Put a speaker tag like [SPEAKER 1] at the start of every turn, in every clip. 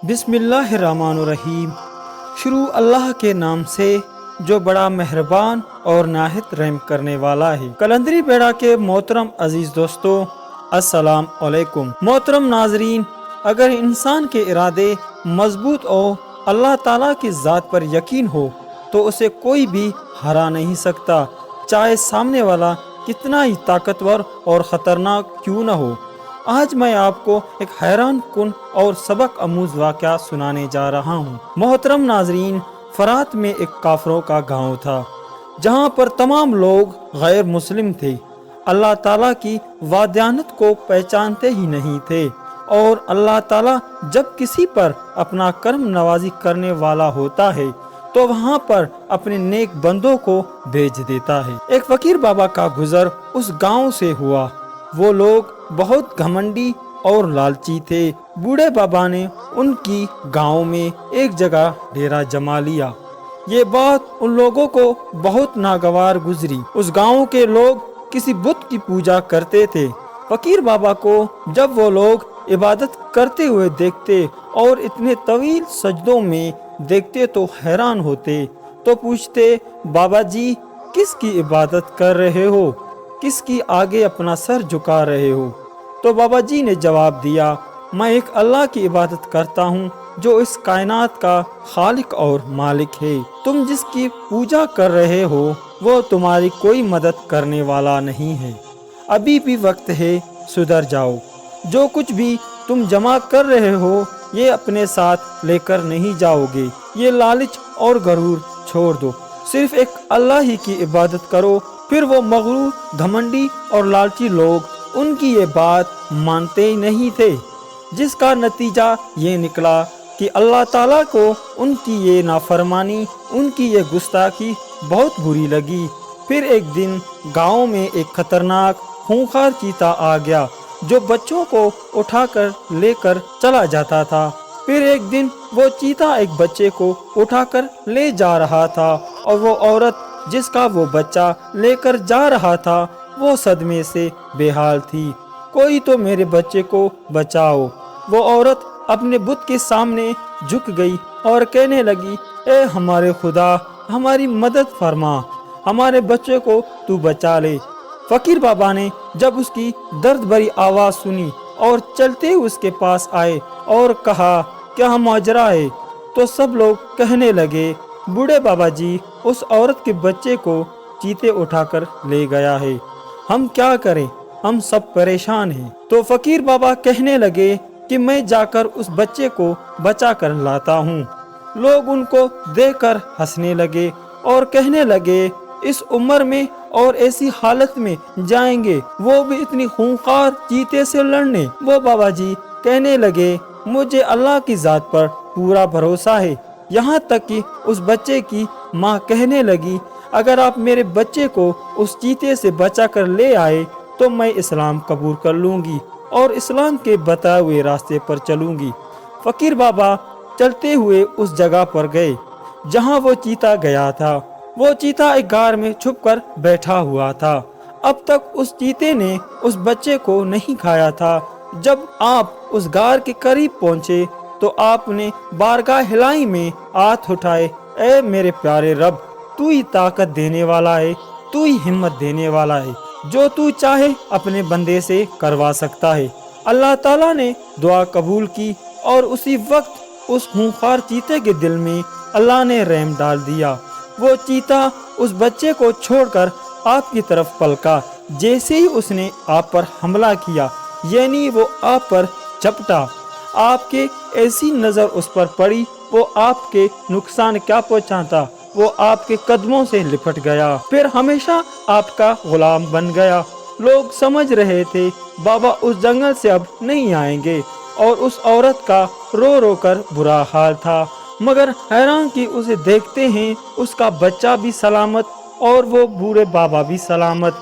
[SPEAKER 1] بسم اللہ الرحمن الرحیم۔ شروع اللہ کے نام سے جو بڑا مہربان اور نہایت رحم کرنے والا ہے۔ کلندری بیڑا کے محترم عزیز دوستو، السلام علیکم۔ محترم ناظرین، اگر انسان کے ارادے مضبوط اور اللہ تعالیٰ کی ذات پر یقین ہو تو اسے کوئی بھی ہرا نہیں سکتا، چاہے سامنے والا کتنا ہی طاقتور اور خطرناک کیوں نہ ہو۔ آج میں آپ کو ایک حیران کن اور سبق آموز واقعہ سنانے جا رہا ہوں۔ محترم ناظرین، فرات میں ایک کافروں کا گاؤں تھا جہاں پر تمام لوگ غیر مسلم تھے، اللہ تعالیٰ کی وحدانیت کو پہچانتے ہی نہیں تھے، اور اللہ تعالیٰ جب کسی پر اپنا کرم نوازی کرنے والا ہوتا ہے تو وہاں پر اپنے نیک بندوں کو بھیج دیتا ہے۔ ایک فقیر بابا کا گزر اس گاؤں سے ہوا۔ وہ لوگ بہت گھمنڈی اور لالچی تھے۔ بوڑھے بابا نے ان کی گاؤں میں ایک جگہ ڈیرا جما لیا۔ یہ بات ان لوگوں کو بہت ناگوار گزری۔ اس گاؤں کے لوگ کسی بت کی پوجا کرتے تھے۔ فقیر بابا کو جب وہ لوگ عبادت کرتے ہوئے دیکھتے اور اتنے طویل سجدوں میں دیکھتے تو حیران ہوتے، تو پوچھتے، بابا جی کس کی عبادت کر رہے ہو؟ کس کی آگے اپنا سر جھکا رہے ہو؟ تو بابا جی نے جواب دیا، میں ایک اللہ کی عبادت کرتا ہوں جو اس کائنات کا خالق اور مالک ہے۔ تم جس کی پوجا کر رہے ہو وہ تمہاری کوئی مدد کرنے والا نہیں ہے۔ ابھی بھی وقت ہے، سدھر جاؤ۔ جو کچھ بھی تم جمع کر رہے ہو یہ اپنے ساتھ لے کر نہیں جاؤ گے۔ یہ لالچ اور غرور چھوڑ دو، صرف ایک اللہ ہی کی عبادت کرو۔ پھر وہ مغرور، گھمنڈی اور لالچی لوگ ان کی یہ بات مانتے ہی نہیں تھے، جس کا نتیجہ یہ نکلا کہ اللہ تعالیٰ کو ان کی یہ نافرمانی، ان کی یہ گستاخی بہت بری لگی۔ پھر ایک دن گاؤں میں ایک خطرناک خونخوار چیتا آ گیا جو بچوں کو اٹھا کر لے کر چلا جاتا تھا۔ پھر ایک دن وہ چیتا ایک بچے کو اٹھا کر لے جا رہا تھا، اور وہ عورت جس کا وہ بچہ لے کر جا رہا تھا وہ صدمے سے بے حال تھی۔ کوئی تو میرے بچے کو بچاؤ۔ وہ عورت اپنے بت کے سامنے جھک گئی اور کہنے لگی، اے ہمارے خدا، ہماری مدد فرما، ہمارے بچے کو تو بچا لے۔ فقیر بابا نے جب اس کی درد بھری آواز سنی اور چلتے اس کے پاس آئے اور کہا، کیا ماجرا ہے؟ تو سب لوگ کہنے لگے، بوڑھے بابا جی، اس عورت کے بچے کو چیتے اٹھا کر لے گیا ہے، ہم کیا کریں؟ ہم سب پریشان ہیں۔ تو فقیر بابا کہنے لگے کہ میں جا کر اس بچے کو بچا کر لاتا ہوں۔ لوگ ان کو دیکھ کر ہنسنے لگے اور کہنے لگے، اس عمر میں اور ایسی حالت میں جائیں گے، وہ بھی اتنی خونخوار چیتے سے لڑنے؟ وہ بابا جی کہنے لگے، مجھے اللہ کی ذات پر پورا بھروسہ ہے۔ یہاں تک کہ اس بچے کی ماں کہنے لگی، اگر آپ میرے بچے کو اس چیتے سے بچا کر لے آئے تو میں اسلام قبول کر لوں گی اور اسلام کے بتائے ہوئے راستے پر چلوں گی۔ فقیر بابا چلتے ہوئے اس جگہ پر گئے جہاں وہ چیتا گیا تھا۔ وہ چیتا ایک غار میں چھپ کر بیٹھا ہوا تھا۔ اب تک اس چیتے نے اس بچے کو نہیں کھایا تھا۔ جب آپ اس غار کے قریب پہنچے تو آپ نے بارگاہ الہی میں ہاتھ اٹھائے، اے میرے پیارے رب، تو ہی طاقت دینے والا ہے، تو ہی ہمت دینے والا ہے، جو تو چاہے اپنے بندے سے کروا سکتا ہے۔ اللہ تعالیٰ نے دعا قبول کی اور اسی وقت اس خونخوار چیتے کے دل میں اللہ نے رحم ڈال دیا۔ وہ چیتا اس بچے کو چھوڑ کر آپ کی طرف پلکا۔ جیسے ہی اس نے آپ پر حملہ کیا، یعنی وہ آپ پر جھپٹا، آپ کے ایسی نظر اس پر پڑی، وہ آپ کے نقصان کیا پہنچاتا، وہ آپ کے قدموں سے لپٹ گیا، پھر ہمیشہ آپ کا غلام بن گیا۔ لوگ سمجھ رہے تھے بابا اس جنگل سے اب نہیں آئیں گے، اور اس عورت کا رو رو کر برا حال تھا، مگر حیران کہ اسے دیکھتے ہیں اس کا بچہ بھی سلامت اور وہ بوڑھے بابا بھی سلامت،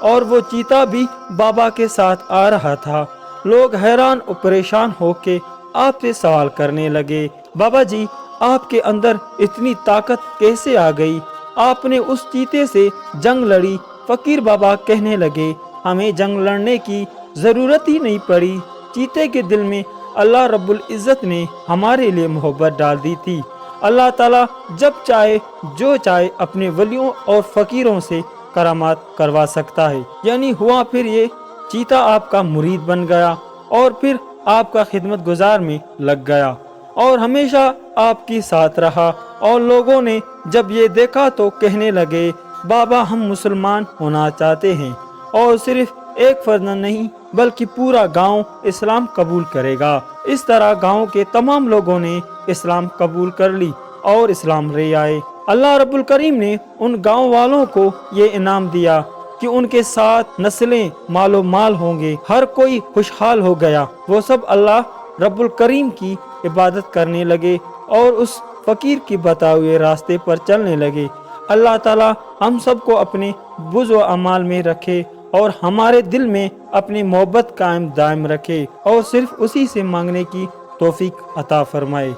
[SPEAKER 1] اور وہ چیتا بھی بابا کے ساتھ آ رہا تھا۔ لوگ حیران اور پریشان ہو کے آپ سے سوال کرنے لگے، بابا جی آپ کے اندر اتنی طاقت کیسے آ گئی؟ آپ نے اس چیتے سے جنگ لڑی؟ فقیر بابا کہنے لگے، ہمیں جنگ لڑنے کی ضرورت ہی نہیں پڑی۔ چیتے کے دل میں اللہ رب العزت نے ہمارے لیے محبت ڈال دی تھی۔ اللہ تعالیٰ جب چاہے جو چاہے اپنے ولیوں اور فقیروں سے کرامات کروا سکتا ہے۔ یعنی ہوا پھر یہ چیتا آپ کا مرید بن گیا اور پھر آپ کا خدمت گزار میں لگ گیا اور ہمیشہ آپ کی ساتھ رہا، اور لوگوں نے جب یہ دیکھا تو کہنے لگے بابا ہم مسلمان ہونا چاہتے ہیں، اور صرف ایک فرد نہیں بلکہ پورا گاؤں اسلام قبول کرے گا۔ اس طرح گاؤں کے تمام لوگوں نے اسلام قبول کر لی اور اسلام لے آئے۔ اللہ رب الکریم نے ان گاؤں والوں کو یہ انعام دیا کہ ان کے ساتھ نسلیں مال و مال ہوں گے، ہر کوئی خوشحال ہو گیا۔ وہ سب اللہ رب الکریم کی عبادت کرنے لگے اور اس فقیر کی بتائے ہوئے راستے پر چلنے لگے۔ اللہ تعالی ہم سب کو اپنے بز و اعمال میں رکھے اور ہمارے دل میں اپنی محبت قائم دائم رکھے اور صرف اسی سے مانگنے کی توفیق عطا فرمائے۔